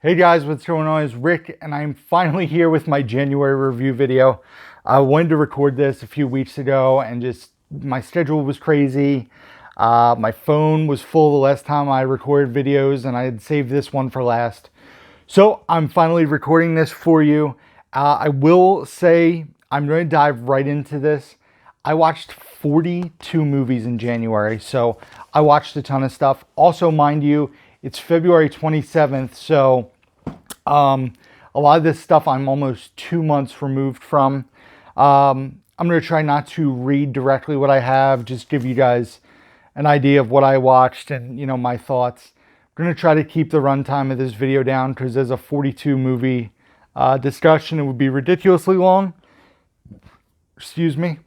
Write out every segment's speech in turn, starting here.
Hey guys, what's going on? It's Rick, and I'm finally here with my January review video. I wanted to record this a few weeks ago, and just my schedule was crazy. My phone was full the last time I recorded videos, and I had saved this one for last. So I'm finally recording this for you. I will say I'm going to dive right into this. I watched 42 movies in January, so I watched a ton of stuff. Also, mind you, it's February 27th, so a lot of this stuff I'm almost 2 months removed from. I'm going to try not to read directly what I have, just give you guys an idea of what I watched and, my thoughts. I'm going to try to keep the runtime of this video down because as a 42 movie discussion, it would be ridiculously long. Excuse me.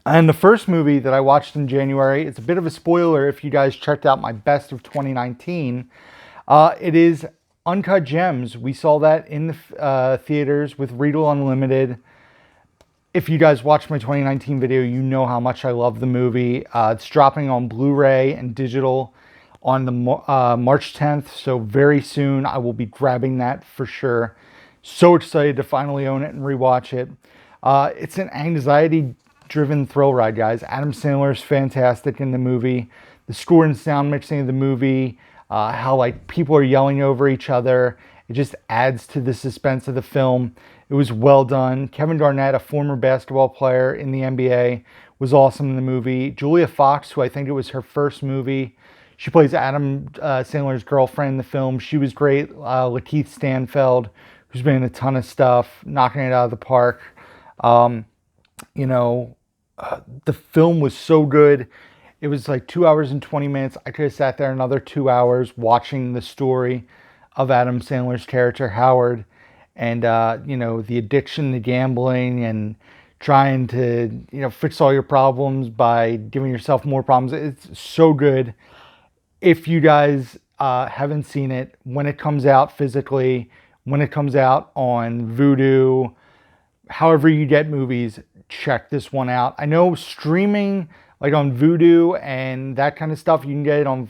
And the first movie that I watched in January, it's a bit of a spoiler if you guys checked out my best of 2019. It is Uncut Gems. We saw that in the theaters with Regal Unlimited. If you guys watched my 2019 video, you know how much I love the movie. It's dropping on Blu-ray and digital on the March 10th, so very soon I will be grabbing that for sure. So excited to finally own it and rewatch it. It's an anxiety-driven thrill ride, guys. Adam Sandler's fantastic in the movie. The score and sound mixing of the movie, how like people are yelling over each other. It just adds to the suspense of the film. It was well done. Kevin Garnett, a former basketball player in the NBA, was awesome in the movie. Julia Fox, who I think it was her first movie, she plays Adam Sandler's girlfriend in the film. She was great. Lakeith Stanfield, who's been in a ton of stuff, knocking it out of the park. The film was so good. It was like 2 hours and 20 minutes. I could have sat there another 2 hours watching the story of Adam Sandler's character, Howard, and, the addiction to gambling and trying to, fix all your problems by giving yourself more problems. It's so good. If you guys haven't seen it, when it comes out physically, when it comes out on Vudu, however you get movies, check this one out. I know streaming, like on Vudu and that kind of stuff, you can get it on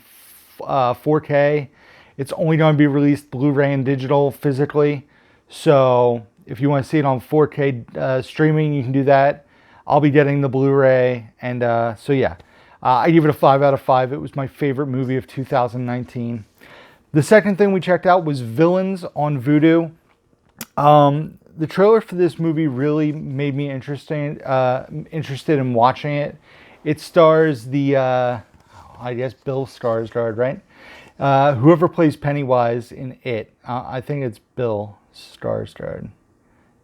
4K. It's only going to be released Blu-ray and digital physically. So if you want to see it on 4K streaming, you can do that. I'll be getting the Blu-ray. And I give it a 5 out of 5. It was my favorite movie of 2019. The second thing we checked out was Villains on Vudu. The trailer for this movie really made me interested in watching it. It stars Bill Skarsgård, right? Whoever plays Pennywise in It. I think it's Bill Skarsgård.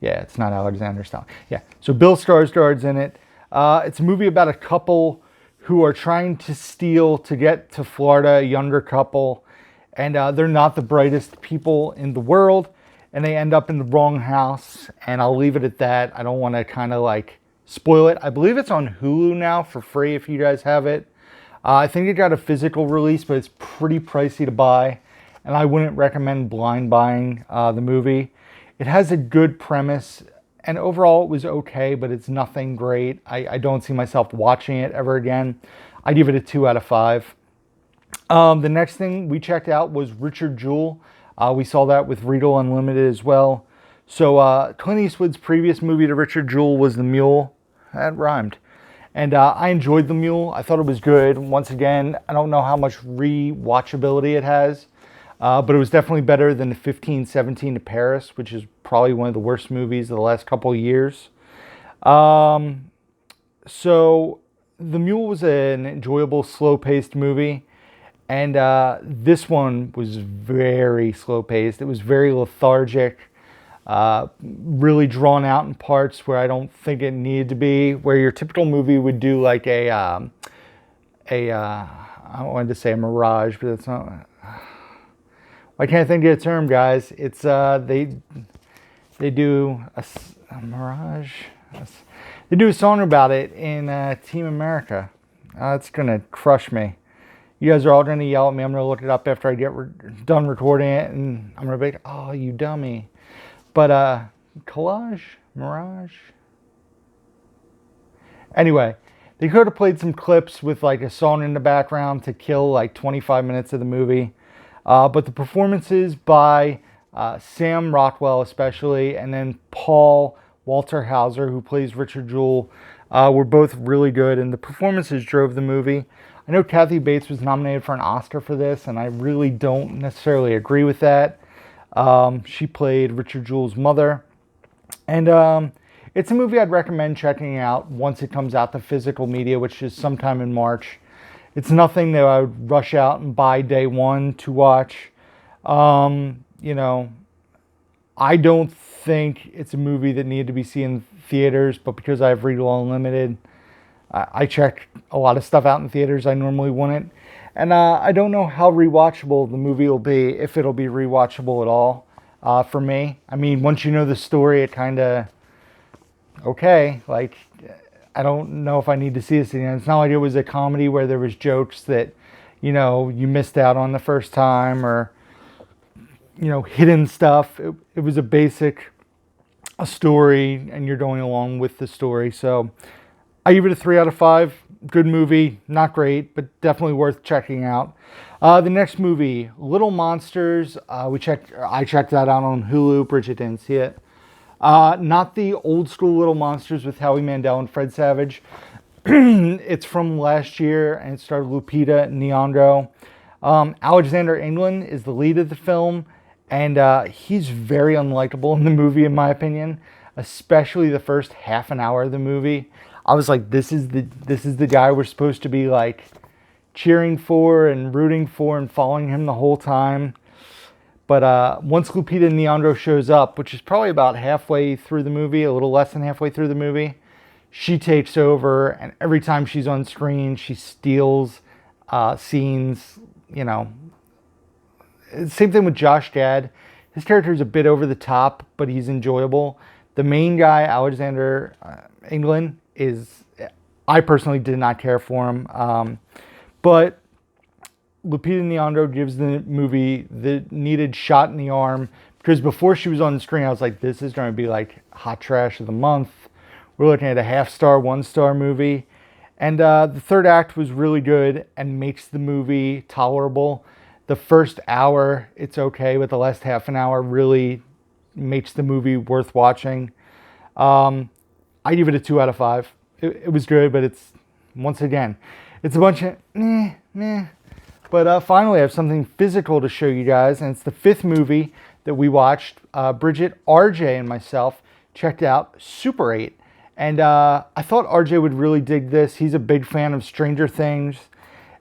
Yeah, it's not Alexander Stone. Yeah, so Bill Skarsgård's in it. It's a movie about a couple who are trying to steal to get to Florida, a younger couple, and they're not the brightest people in the world, and they end up in the wrong house, and I'll leave it at that. I don't want to kind of like spoil it. I believe it's on Hulu now for free if you guys have it. I think it got a physical release, but it's pretty pricey to buy, and I wouldn't recommend blind buying the movie. It has a good premise, and overall it was okay, but it's nothing great. I don't see myself watching it ever again. I give it a 2 out of 5. The next thing we checked out was Richard Jewell. We saw that with Regal Unlimited as well. So Clint Eastwood's previous movie to Richard Jewell was The Mule. That rhymed. And I enjoyed The Mule. I thought it was good. Once again, I don't know how much rewatchability it has, but it was definitely better than the 1517 to Paris, which is probably one of the worst movies of the last couple of years. So The Mule was an enjoyable, slow-paced movie. And this one was very slow-paced. It was very lethargic, really drawn out in parts where I don't think it needed to be, where your typical movie would do like I wanted to say a mirage, but it's not. Why can't I think of a term, guys? It's they do a mirage. They do a song about it in Team America. It's gonna crush me. You guys are all going to yell at me. I'm going to look it up after I get done recording it, and I'm going to be like, oh, you dummy. But collage, mirage. Anyway, they could have played some clips with like a song in the background to kill like 25 minutes of the movie. But the performances by Sam Rockwell especially, and then Paul Walter Hauser, who plays Richard Jewell, were both really good, and the performances drove the movie. I know Kathy Bates was nominated for an Oscar for this, and I really don't necessarily agree with that. She played Richard Jewell's mother, and it's a movie I'd recommend checking out once it comes out to physical media, which is sometime in March. It's nothing that I would rush out and buy day one to watch. You know, I don't think it's a movie that needed to be seen in theaters, but because I have Regal Unlimited, I check a lot of stuff out in theaters I normally wouldn't. And I don't know how rewatchable the movie will be, if it'll be rewatchable at all for me. I mean, once you know the story, it kind of, okay, like, I don't know if I need to see this again. It's not like it was a comedy where there was jokes that, you know, you missed out on the first time, or, you know, hidden stuff. It was a story, and you're going along with the story. So I give it a 3 out of 5. Good movie, not great, but definitely worth checking out. The next movie, Little Monsters. I checked that out on Hulu. Bridget didn't see it. Not the old school Little Monsters with Howie Mandel and Fred Savage. It's from last year, and it starred Lupita Nyong'o. Alexander England is the lead of the film, and he's very unlikable in the movie, in my opinion, especially the first half an hour of the movie. I was like, this is the guy we're supposed to be like cheering for and rooting for and following him the whole time. But once Lupita Nyong'o shows up, which is probably about halfway through the movie, a little less than halfway through the movie, she takes over, and every time she's on screen, she steals scenes, you know. Same thing with Josh Gad. His character is a bit over the top, but he's enjoyable. The main guy, Alexander England, I personally did not care for him. But Lupita Nyong'o gives the movie the needed shot in the arm, because before she was on the screen, I was like, this is going to be like hot trash of the month. We're looking at a 1/2-star, 1-star movie. And the third act was really good and makes the movie tolerable. The first hour, it's okay, but the last half an hour really makes the movie worth watching. I give it a 2 out of 5. It was good, but it's, once again, it's a bunch of meh. But finally, I have something physical to show you guys, and it's the 5th movie that we watched. Bridget, RJ, and myself checked out Super 8. And I thought RJ would really dig this. He's a big fan of Stranger Things.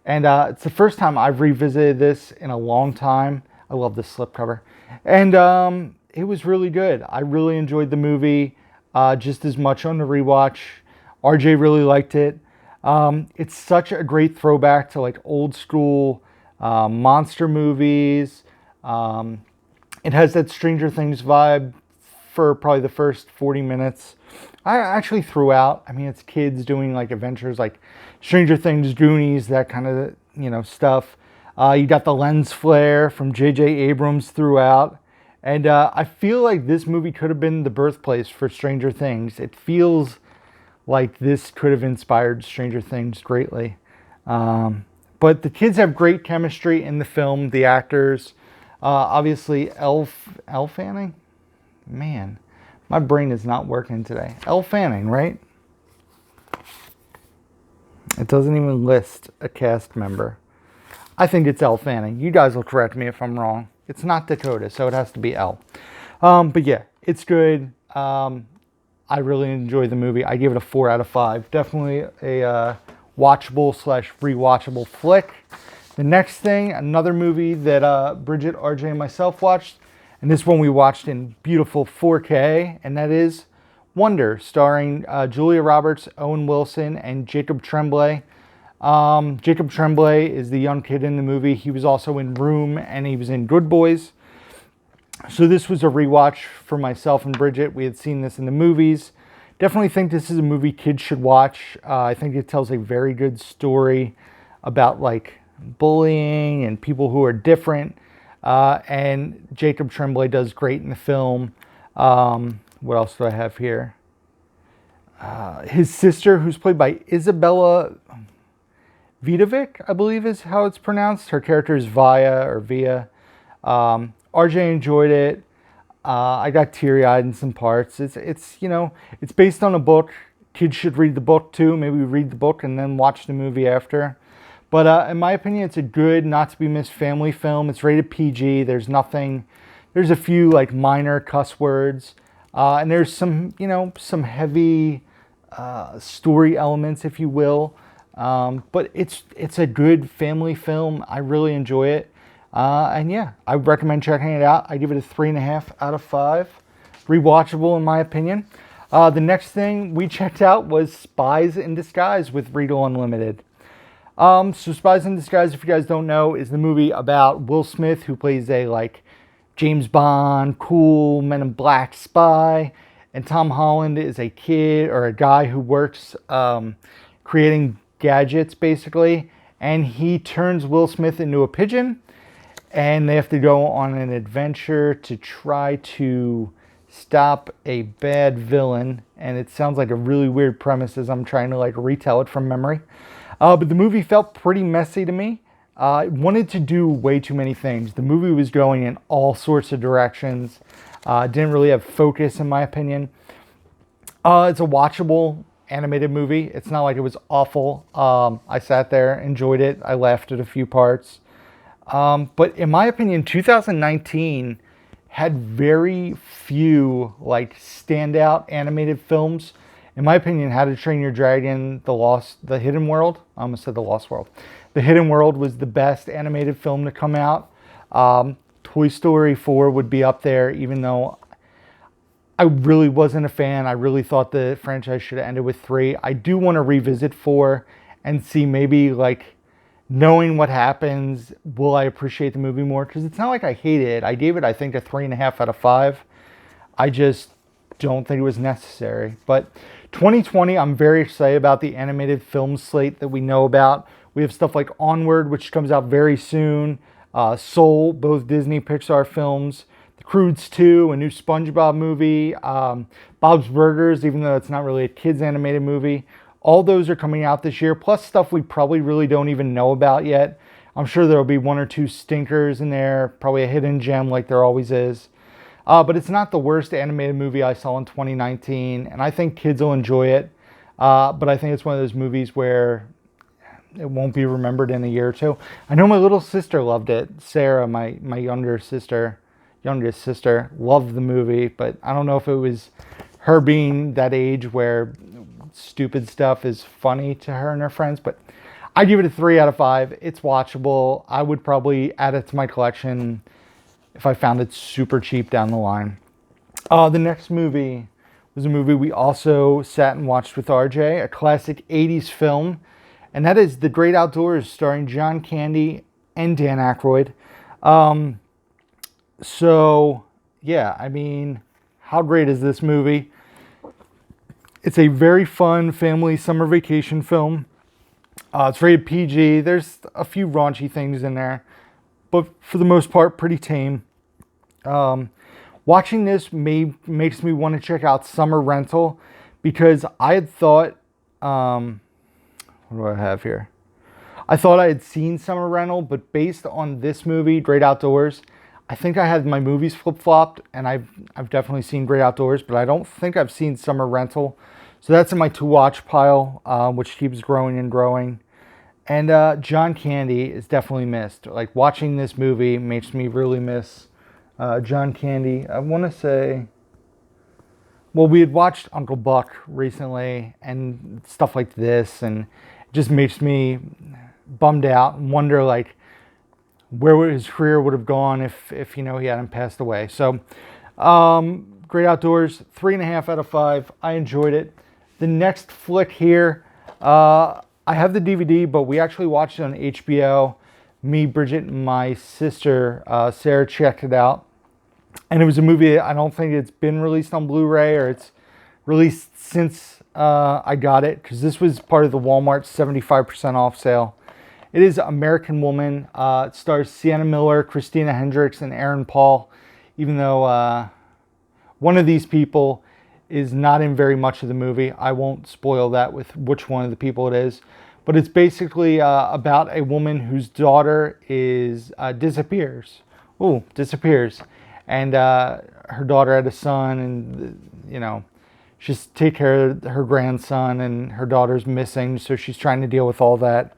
And it's the first time I've revisited this in a long time. I love this slipcover. And it was really good. I really enjoyed the movie just as much on the rewatch. RJ really liked it. It's such a great throwback to like old school monster movies. It has that Stranger Things vibe for probably the first 40 minutes. I actually threw out, I mean, it's kids doing like adventures like Stranger Things, Goonies, that kind of, you know, stuff. You got the lens flare from J.J. Abrams throughout. And I feel like this movie could have been the birthplace for Stranger Things. It feels like this could have inspired Stranger Things greatly. But the kids have great chemistry in the film, the actors. Obviously, Elle Fanning? Man, my brain is not working today. Elle Fanning, right? It doesn't even list a cast member. I think it's Elle Fanning. You guys will correct me if I'm wrong. It's not Dakota, so it has to be Elle. But yeah, it's good. I really enjoyed the movie. I gave it a 4 out of 5. Definitely a watchable / rewatchable flick. The next thing, another movie that Bridget, RJ, and myself watched, and this one we watched in beautiful 4K, and that is Wonder, starring Julia Roberts, Owen Wilson, and Jacob Tremblay. Jacob Tremblay is the young kid in the movie. He was also in Room, and he was in Good Boys. So this was a rewatch for myself and Bridget. We had seen this in the movies. Definitely think this is a movie kids should watch. I think it tells a very good story about like bullying and people who are different. And Jacob Tremblay does great in the film. What else do I have here? His sister, who's played by Isabella Vidovic, I believe is how it's pronounced. Her character is Via. RJ enjoyed it. I got teary-eyed in some parts. It's based on a book. Kids should read the book too. Maybe read the book and then watch the movie after. But in my opinion, it's a good, not to be missed family film. It's rated PG. There's nothing. There's a few like minor cuss words, and there's some heavy story elements, if you will. But it's a good family film. I really enjoy it. And yeah, I recommend checking it out. I give it a 3.5 out of 5. Rewatchable in my opinion. The next thing we checked out was Spies in Disguise with Regal Unlimited. So Spies in Disguise, if you guys don't know, is the movie about Will Smith, who plays a like James Bond, cool Men in Black spy, and Tom Holland is a kid or a guy who works creating gadgets basically, and he turns Will Smith into a pigeon, and they have to go on an adventure to try to stop a bad villain. And it sounds like a really weird premise as I'm trying to like retell it from memory. But the movie felt pretty messy to me. It wanted to do way too many things. The movie was going in all sorts of directions. Didn't really have focus in my opinion. It's a watchable animated movie. It's not like it was awful. I sat there, enjoyed it. I laughed at a few parts. But in my opinion, 2019 had very few like standout animated films. In my opinion, How to Train Your Dragon, The Hidden World. I almost said The Lost World. The Hidden World was the best animated film to come out. Toy Story 4 would be up there, even though I really wasn't a fan. I really thought the franchise should have ended with 3. I do want to revisit 4 and see maybe like knowing what happens, will I appreciate the movie more? Because it's not like I hated it. I gave it, I think, a 3.5 out of 5. I just don't think it was necessary. But 2020, I'm very excited about the animated film slate that we know about. We have stuff like Onward, which comes out very soon. Soul, both Disney Pixar films. The Croods 2, a new SpongeBob movie. Bob's Burgers, even though it's not really a kids animated movie. All those are coming out this year, plus stuff we probably really don't even know about yet. I'm sure there'll be 1 or 2 stinkers in there, probably a hidden gem like there always is. But it's not the worst animated movie I saw in 2019, and I think kids will enjoy it. But I think it's one of those movies where it won't be remembered in a year or two. I know my little sister loved it. Sarah, my youngest sister, loved the movie, but I don't know if it was her being that age where stupid stuff is funny to her and her friends. But I give it a 3 out of 5. It's watchable. I would probably add it to my collection if I found it super cheap down the line. The next movie was a movie we also sat and watched with RJ, a classic 80s film, and that is The Great Outdoors, starring John Candy and Dan Aykroyd. So, yeah, I mean, how great is this movie? It's a very fun family summer vacation film. It's rated PG. There's a few raunchy things in there, but for the most part, pretty tame. Watching this makes me want to check out Summer Rental, because I had thought, what do I have here? I thought I had seen Summer Rental, but based on this movie, Great Outdoors, I think I had my movies flip-flopped, and I've definitely seen Great Outdoors, but I don't think I've seen Summer Rental. So that's in my to-watch pile, which keeps growing and growing. And John Candy is definitely missed. Like, watching this movie makes me really miss John Candy. I want to say, well, we had watched Uncle Buck recently and stuff like this, and it just makes me bummed out and wonder, like, where his career would have gone if he hadn't passed away. So, Great Outdoors, 3.5 out of 5. I enjoyed it. The next flick here, I have the DVD, but we actually watched it on HBO. Me, Bridget, and my sister, Sarah, checked it out. And it was a movie, I don't think it's been released on Blu-ray, or it's released since I got it, because this was part of the Walmart 75% off sale. It is American Woman. It stars Sienna Miller, Christina Hendricks, and Aaron Paul, even though one of these people is not in very much of the movie. I won't spoil that with which one of the people it is. But it's basically about a woman whose daughter disappears disappears. And her daughter had a son, and she's take care of her grandson, and her daughter's missing, so she's trying to deal with all that.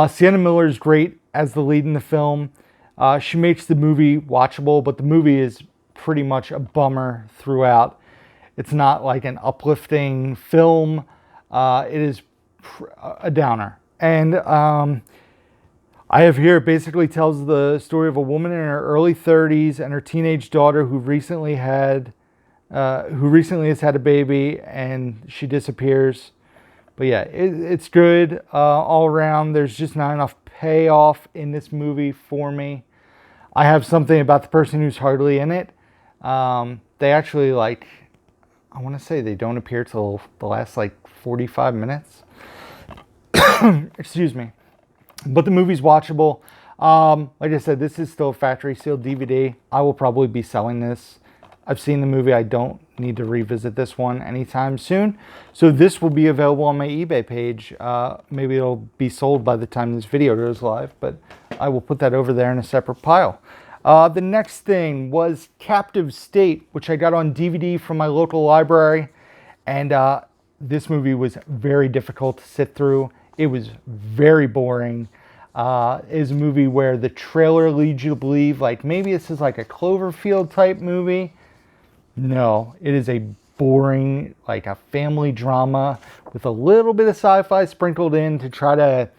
Sienna Miller is great as the lead in the film. She makes the movie watchable, but the movie is pretty much a bummer throughout. It's not like an uplifting film. It is a downer. And I have here, it basically tells the story of a woman in her early 30s and her teenage daughter who recently has had a baby, and she disappears. But yeah, it's good all around. There's just not enough payoff in this movie for me. I have something about the person who's hardly in it. They actually, I want to say they don't appear till the last 45 minutes. Excuse me. But the movie's watchable. Like I said, this is still a factory sealed DVD. I will probably be selling this. I've seen the movie. I don't need to revisit this one anytime soon. So this will be available on my eBay page. Maybe it'll be sold by the time this video goes live, but I will put that over there in a separate pile. The next thing was Captive State, which I got on DVD from my local library. And this movie was very difficult to sit through. It was very boring. It is a movie where the trailer leads you to believe maybe this is a Cloverfield type movie. No, it is a boring, a family drama with a little bit of sci-fi sprinkled in to try to,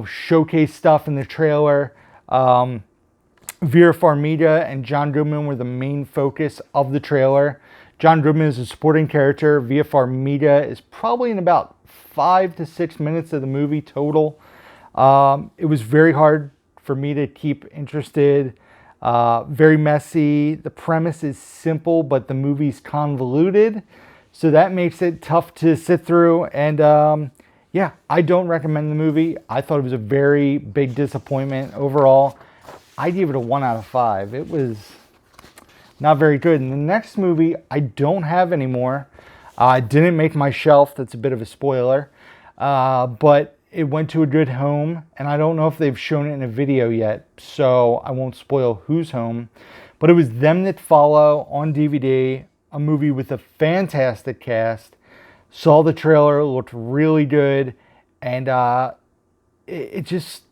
showcase stuff in the trailer. Vera Farmiga and John Goodman were the main focus of the trailer. John Goodman is a supporting character. Vera Farmiga is probably in about 5 to 6 minutes of the movie total. It was very hard for me to keep interested. Very messy. The premise is simple, but the movie's convoluted. So that makes it tough to sit through. And yeah, I don't recommend the movie. I thought it was a very big disappointment overall. I gave it a 1 out of 5. It was not very good. And the next movie I don't have anymore. Didn't make my shelf. That's a bit of a spoiler. But it went to a good home, and I don't know if they've shown it in a video yet, so I won't spoil whose home. But it was Them That Follow on DVD, a movie with a fantastic cast. Saw the trailer, looked really good, and it just...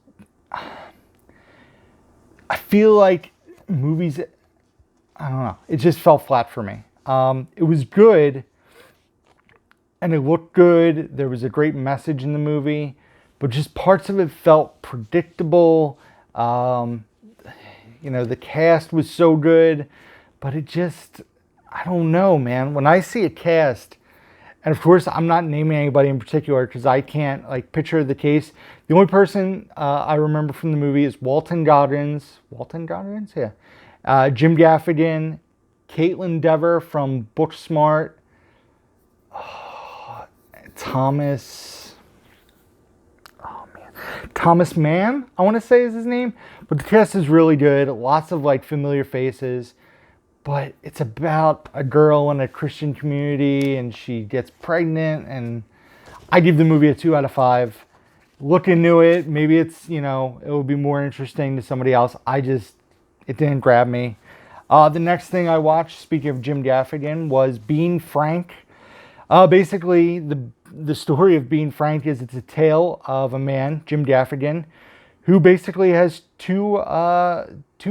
I feel like movies... I don't know. It just fell flat for me. It was good, and it looked good. There was a great message in the movie, but just parts of it felt predictable. The cast was so good, but it just, I don't know, man. When I see a cast, and of course I'm not naming anybody in particular because I can't picture the case. The only person I remember from the movie is Walton Goggins. Walton Goggins? Yeah. Jim Gaffigan, Caitlin Dever from Booksmart, Thomas Mann, I want to say is his name. But the cast is really good. Lots of familiar faces. But it's about a girl in a Christian community, and she gets pregnant, and I give the movie a 2 out of 5. Look into it. Maybe it's, it will be more interesting to somebody else. It didn't grab me. The next thing I watched, speaking of Jim Gaffigan, was Being Frank. Basically, the story of Being Frank is it's a tale of a man, Jim Gaffigan, who basically has two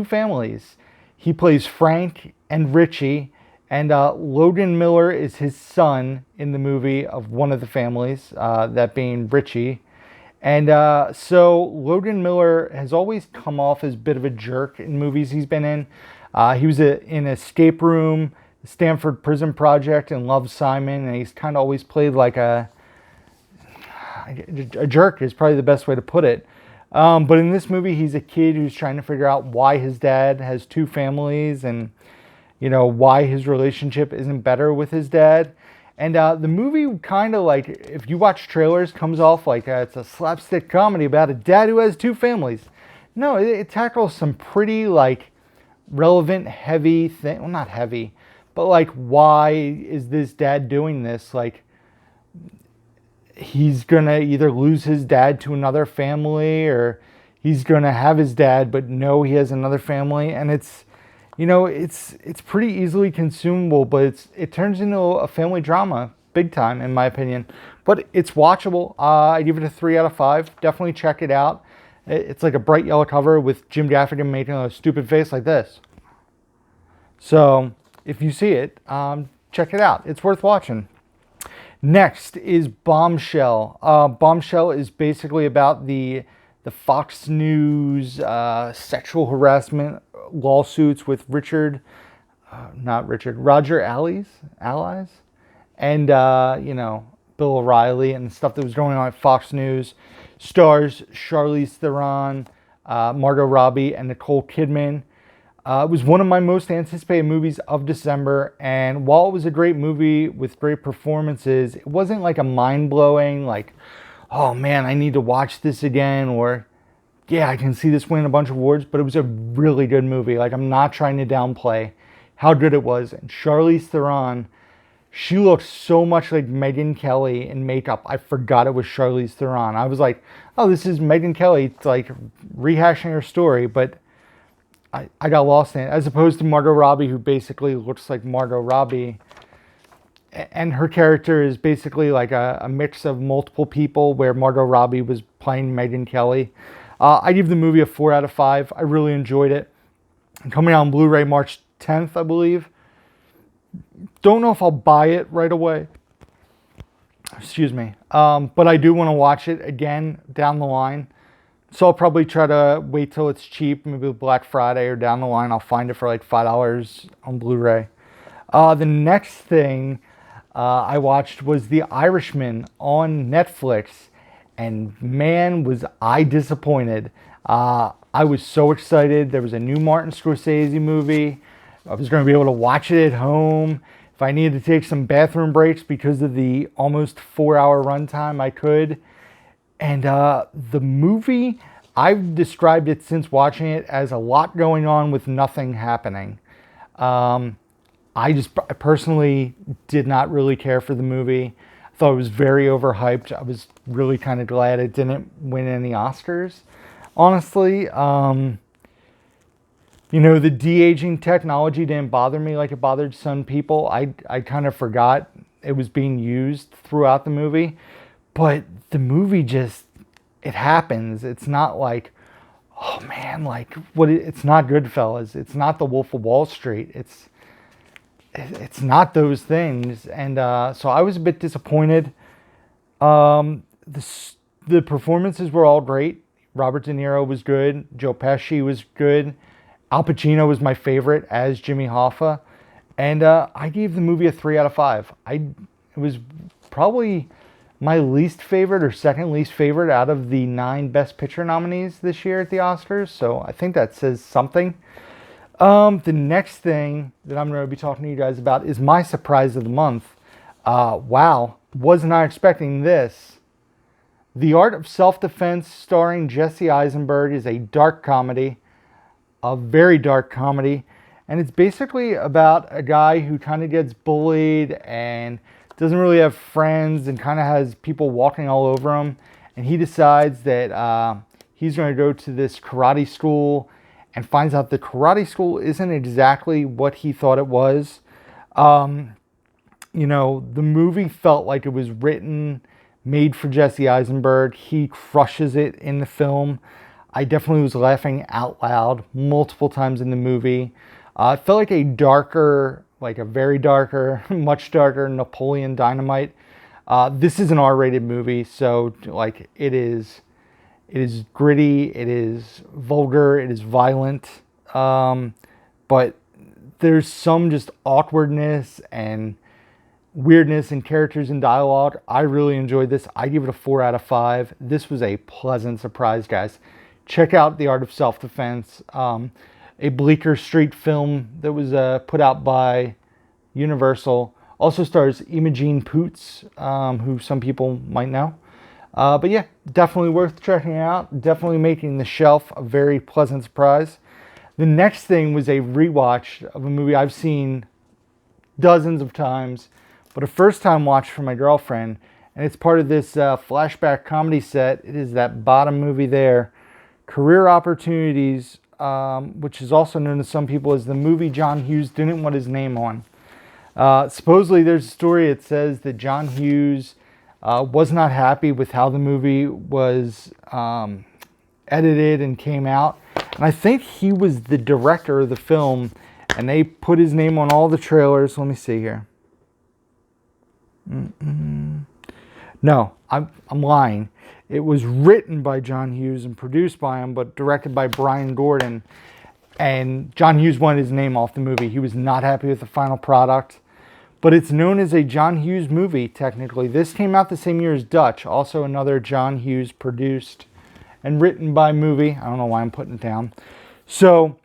families. He plays Frank and Richie, and Logan Miller is his son in the movie of one of the families, that being Richie. And so Logan Miller has always come off as a bit of a jerk in movies he's been in. He was in Escape Room, Stanford Prison Project, and Love, Simon, and he's kind of always played a jerk is probably the best way to put it. But in this movie, he's a kid who's trying to figure out why his dad has two families and, why his relationship isn't better with his dad. And the movie kind of if you watch trailers, comes off it's a slapstick comedy about a dad who has two families. No, it tackles some pretty relevant, heavy thing. Well, not heavy, but why is this dad doing this? He's gonna either lose his dad to another family, or he's going to have his dad, but no, he has another family, and it's pretty easily consumable, but it turns into a family drama, big time, in my opinion. But it's watchable. I give it a 3 out of 5. Definitely check it out. It's like a bright yellow cover with Jim Gaffigan making a stupid face like this. So if you see it, check it out. It's worth watching. Next is Bombshell. Bombshell is basically about the Fox News sexual harassment lawsuits with Roger Allies, and Bill O'Reilly and stuff that was going on at Fox News. Stars Charlize Theron, Margot Robbie, and Nicole Kidman. It was one of my most anticipated movies of December, and while it was a great movie with great performances, it wasn't like a mind-blowing, like, oh man, I need to watch this again, or yeah, I can see this win a bunch of awards, but it was a really good movie. Like, I'm not trying to downplay how good it was. And Charlize Theron, she looked so much like Megyn Kelly in makeup. I forgot it was Charlize Theron. I was like, oh, this is Megyn Kelly, like rehashing her story, but I got lost in it, as opposed to Margot Robbie, who basically looks like Margot Robbie. And her character is basically like a mix of multiple people, where Margot Robbie was playing Megyn Kelly. I give the movie a 4 out of 5. I really enjoyed it. Coming out on Blu-ray March 10th, I believe. Don't know if I'll buy it right away. Excuse me. But I do want to watch it again down the line. So I'll probably try to wait till it's cheap, maybe Black Friday or down the line. I'll find it for like $5 on Blu-ray. The next thing I watched was The Irishman on Netflix. And man, was I disappointed. I was so excited. There was a new Martin Scorsese movie. I was going to be able to watch it at home. If I needed to take some bathroom breaks because of the almost 4-hour runtime, I could. And the movie, I've described it since watching it as a lot going on with nothing happening. I personally did not really care for the movie. I thought it was very overhyped. I was really kind of glad it didn't win any Oscars, honestly. The de-aging technology didn't bother me like it bothered some people. I kind of forgot it was being used throughout the movie. But the movie just, it happens. It's not like, oh man, like it's not Goodfellas. It's not The Wolf of Wall Street. It's not those things. And so I was a bit disappointed. The performances were all great. Robert De Niro was good. Joe Pesci was good. Al Pacino was my favorite as Jimmy Hoffa. And I gave the movie a 3 out of 5. It was probably my least favorite or second least favorite out of the 9 Best Picture nominees this year at the Oscars. So I think that says something. The next thing that I'm going to be talking to you guys about is my surprise of the month. Wow, was not expecting this. The Art of Self-Defense, starring Jesse Eisenberg, is a dark comedy, a very dark comedy. And it's basically about a guy who kind of gets bullied and doesn't really have friends and kind of has people walking all over him. And he decides that he's going to go to this karate school and finds out the karate school isn't exactly what he thought it was. The movie felt like it was made for Jesse Eisenberg. He crushes it in the film. I definitely was laughing out loud multiple times in the movie. It felt like a very darker, much darker Napoleon Dynamite. This is an R-rated movie, so like it is gritty, it is vulgar, it is violent, but there's some just awkwardness and weirdness in characters and dialogue. I really enjoyed this. I give it a 4 out of 5. This was a pleasant surprise, guys. Check out The Art of Self-Defense, a Bleecker Street film that was put out by Universal. Also stars Imogen Poots, who some people might know. But yeah, definitely worth checking out. Definitely making the shelf a very pleasant surprise. The next thing was a rewatch of a movie I've seen dozens of times, but a first time watch for my girlfriend. And it's part of this flashback comedy set. It is that bottom movie there, Career Opportunities, which is also known to some people as the movie John Hughes didn't want his name on. Supposedly, there's a story that says that John Hughes was not happy with how the movie was edited and came out. And I think he was the director of the film, and they put his name on all the trailers. Let me see here. No, I'm lying. It was written by John Hughes and produced by him, but directed by Brian Gordon. And John Hughes wanted his name off the movie. He was not happy with the final product. But it's known as a John Hughes movie, technically. This came out the same year as Dutch, also another John Hughes produced and written by movie. I don't know why I'm putting it down. So,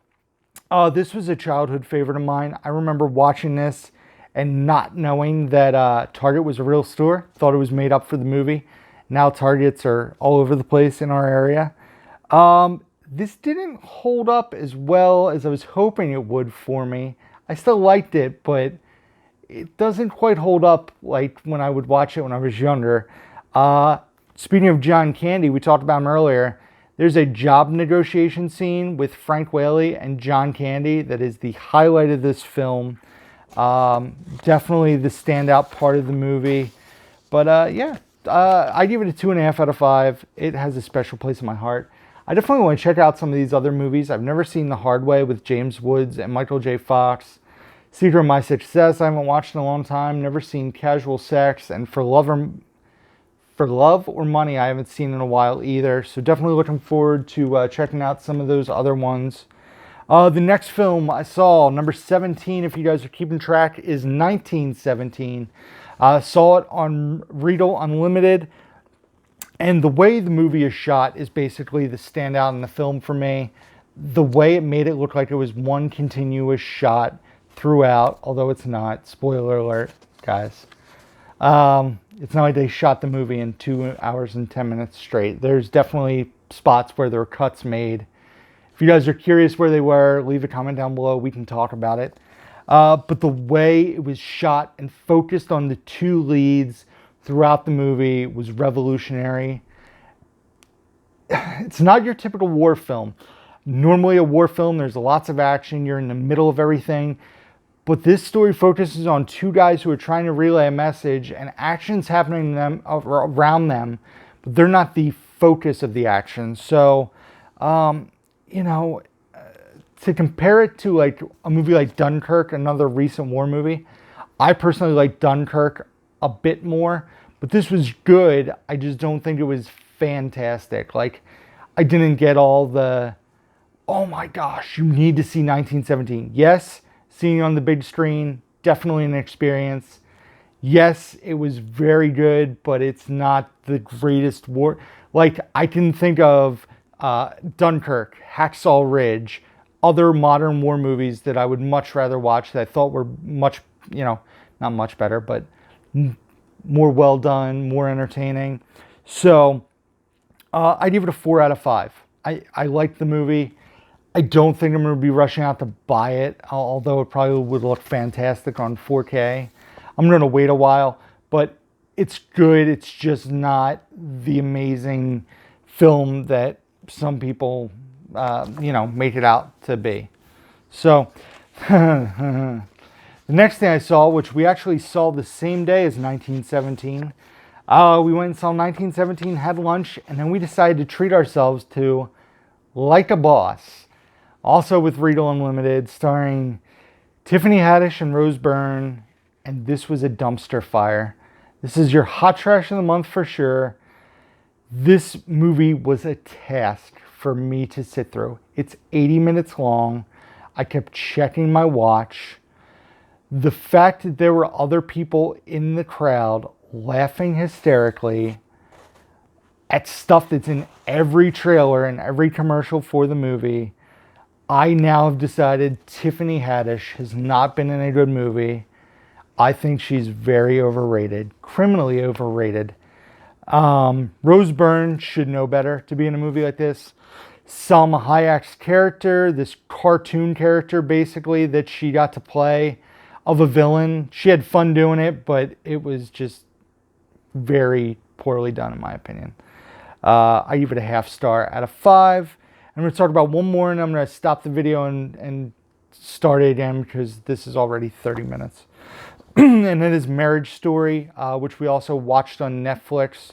this was a childhood favorite of mine. I remember watching this and not knowing that Target was a real store. Thought it was made up for the movie. Now Targets are all over the place in our area. This didn't hold up as well as I was hoping it would for me. I still liked it, but it doesn't quite hold up like when I would watch it when I was younger. Speaking of John Candy, we talked about him earlier. There's a job negotiation scene with Frank Whaley and John Candy that is the highlight of this film. Definitely the standout part of the movie. But yeah, I give it a 2.5 out of 5. It has a special place in my heart. I definitely want to check out some of these other movies. I've never seen The Hard Way with James Woods and Michael J. Fox. Secret of My Success, I haven't watched in a long time. Never seen Casual Sex. And For Love or Money, I haven't seen in a while either. So definitely looking forward to checking out some of those other ones. The next film I saw, number 17, if you guys are keeping track, is 1917. Saw it on Riedel Unlimited. And the way the movie is shot is basically the standout in the film for me. The way it made it look like it was one continuous shot throughout, although it's not. Spoiler alert, guys. It's not like they shot the movie in 2 hours and 10 minutes straight. There's definitely spots where there were cuts made. If you guys are curious where they were, leave a comment down below. We can talk about it. But the way it was shot and focused on the two leads throughout the movie was revolutionary. It's not your typical war film. Normally a war film, there's lots of action. You're in the middle of everything. But this story focuses on two guys who are trying to relay a message and actions happening to them around them, but they're not the focus of the action. So, you know, to compare it to like a movie like Dunkirk, another recent war movie, I personally like Dunkirk a bit more, but this was good. I just don't think it was fantastic. Like, I didn't get all the, oh my gosh, you need to see 1917. Yes, seeing it on the big screen, definitely an experience. Yes, it was very good, but it's not the greatest war. Like, I can think of Dunkirk, Hacksaw Ridge, other modern war movies that I would much rather watch that I thought were much, you know, not much better, but more well done, more entertaining. So I give it a 4 out of 5. I like the movie. I don't think I'm going to be rushing out to buy it, although it probably would look fantastic on 4K. I'm going to wait a while, but it's good. It's just not the amazing film that some people, you know, make it out to be. So, the next thing I saw, which we actually saw the same day as 1917, we went and saw 1917, had lunch, and then we decided to treat ourselves to Like a Boss. Also with Riedel Unlimited, starring Tiffany Haddish and Rose Byrne, and this was a dumpster fire. This is your hot trash of the month for sure. This movie was a task for me to sit through. It's 80 minutes long. I kept checking my watch. The fact that there were other people in the crowd laughing hysterically at stuff that's in every trailer and every commercial for the movie. I now have decided Tiffany Haddish has not been in a good movie. I think she's very overrated, criminally overrated. Rose Byrne should know better to be in a movie like this. Salma Hayek's character, this cartoon character basically that she got to play of a villain. She had fun doing it, but it was just very poorly done in my opinion. I give it a 0.5 star out of 5. I'm going to talk about one more, and I'm going to stop the video and start it again because this is already 30 minutes. And it is Marriage Story, which we also watched on Netflix.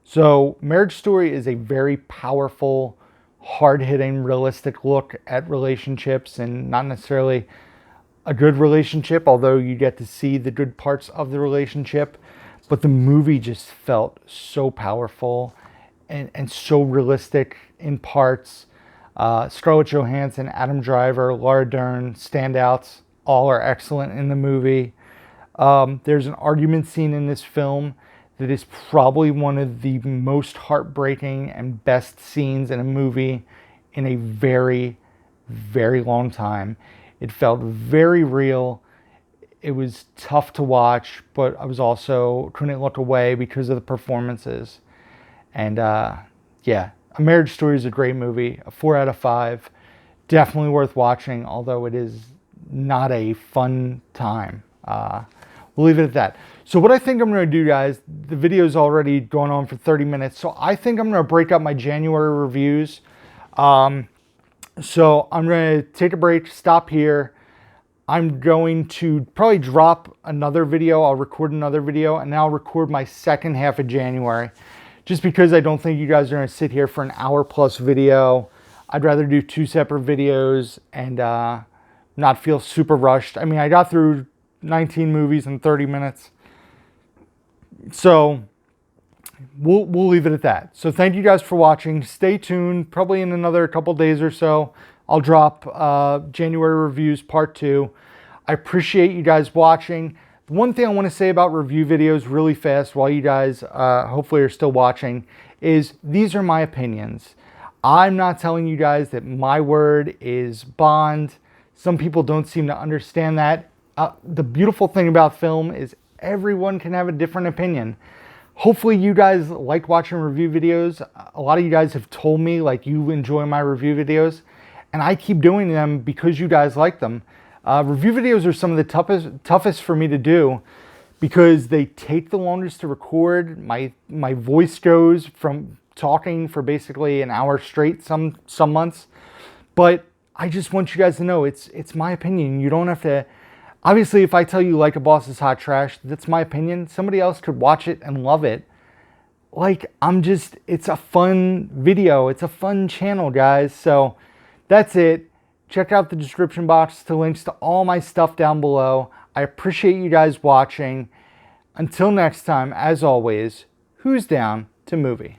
So Marriage Story is a very powerful, hard-hitting, realistic look at relationships, and not necessarily a good relationship, although you get to see the good parts of the relationship. But the movie just felt so powerful and so realistic in parts. Scarlett Johansson, Adam Driver, Laura Dern, standouts, all are excellent in the movie. There's an argument scene in this film that is probably one of the most heartbreaking and best scenes in a movie in a very, very long time. It felt very real. It was tough to watch, but I was also couldn't look away because of the performances. And yeah, A Marriage Story is a great movie. A 4 out of 5. Definitely worth watching, although it is not a fun time. We'll leave it at that. So what I think I'm going to do, guys, the video's already going on for 30 minutes. So I think I'm going to break up my January reviews. So I'm going to take a break, stop here. I'm going to probably drop another video. I'll record another video, and then I'll record my second half of January. Just because I don't think you guys are going to sit here for an hour-plus video. I'd rather do 2 separate videos and not feel super rushed. I mean, I got through 19 movies in 30 minutes. So we'll leave it at that. So thank you guys for watching. Stay tuned. Probably in another couple days or so, I'll drop January reviews part 2. I appreciate you guys watching. One thing I want to say about review videos really fast while you guys hopefully are still watching is these are my opinions. I'm not telling you guys that my word is bond. Some people don't seem to understand that. The beautiful thing about film is everyone can have a different opinion. Hopefully you guys like watching review videos. A lot of you guys have told me like you enjoy my review videos, and I keep doing them because you guys like them. Review videos are some of the toughest for me to do because they take the longest to record. My voice goes from talking for basically an hour straight some months. But I just want you guys to know it's my opinion. You don't have to. Obviously, if I tell you Like a Boss is hot trash, that's my opinion. Somebody else could watch it and love it. Like, it's a fun video. It's a fun channel, guys. So that's it. Check out the description box to links to all my stuff down below. I appreciate you guys watching. Until next time, as always, who's down to movie?